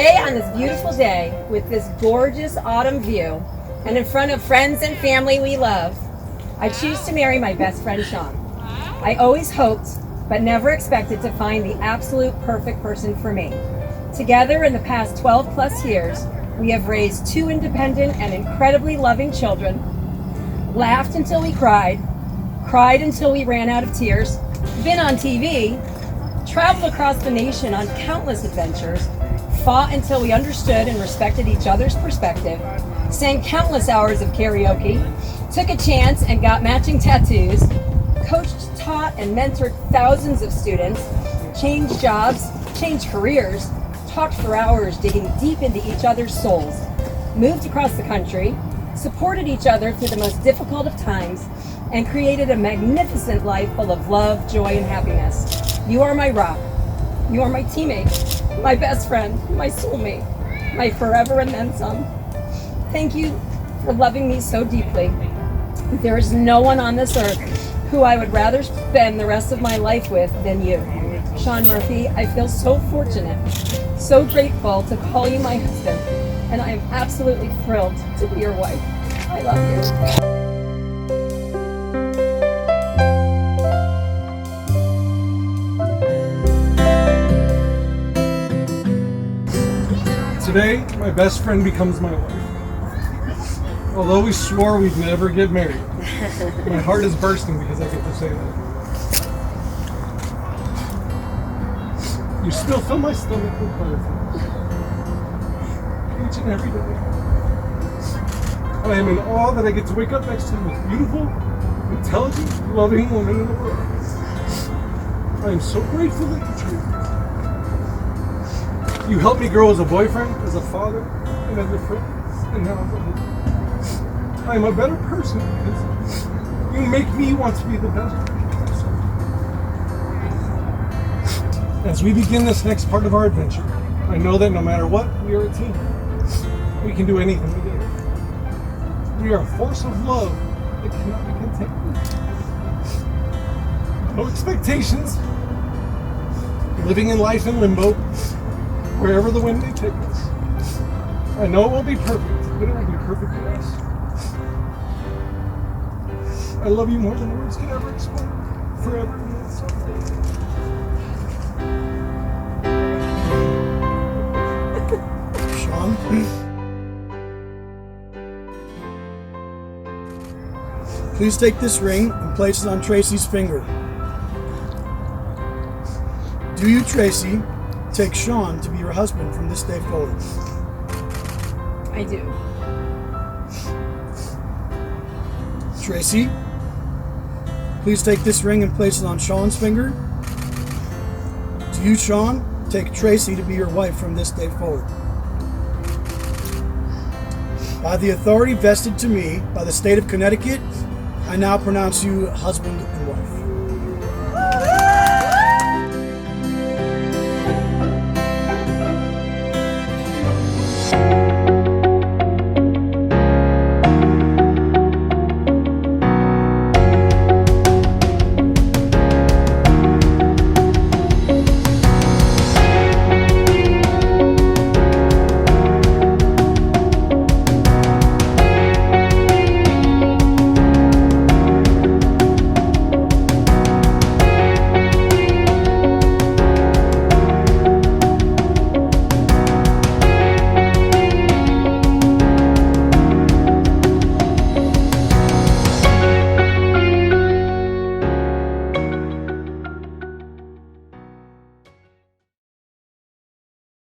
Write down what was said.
Today, on this beautiful day, with this gorgeous autumn view, and in front of friends and family we love, I choose to marry my best friend, Sean. I always hoped, but never expected to find the absolute perfect person for me. Together, in the past 12 plus years, we have raised 2 independent and incredibly loving children, laughed until we cried until we ran out of tears, been on TV, traveled across the nation on countless adventures, fought until we understood and respected each other's perspective, sang countless hours of karaoke, took a chance and got matching tattoos, coached, taught, and mentored thousands of students, changed jobs, changed careers, talked for hours digging deep into each other's souls, moved across the country, supported each other through the most difficult of times, and created a magnificent life full of love, joy, and happiness. You are my rock. You are my teammate, my best friend, my soulmate, my forever and then some. Thank you for loving me so deeply. There is no one on this earth who I would rather spend the rest of my life with than you. Sean Murphy, I feel so fortunate, so grateful to call you my husband, and I am absolutely thrilled to be your wife. I love you. Today, my best friend becomes my wife. Although we swore we'd never get married, my heart is bursting because I get to say that. You still fill my stomach with butterflies. Each and every day. I am in awe that I get to wake up next to the most beautiful, intelligent, loving woman in the world. I am so grateful that you chose me. You helped me grow as a boyfriend, as a father, and as a friend, and now as a husband. I am a better person because you make me want to be the best version of myself. As we begin this next part of our adventure, I know that no matter what, we are a team. We can do anything together. We are a force of love that cannot be contained. No expectations. Living in life in limbo. Wherever the wind may take us. I know it won't be perfect, but it will be perfect for us. I love you more than words can ever explain. Forever and then someday. Sean? Please take this ring and place it on Tracy's finger. Do you, Tracy, take Sean to be your husband from this day forward? I do. Tracy, please take this ring and place it on Sean's finger. Do you, Sean, take Tracy to be your wife from this day forward? By the authority vested to me by the state of Connecticut, I now pronounce you husband and wife.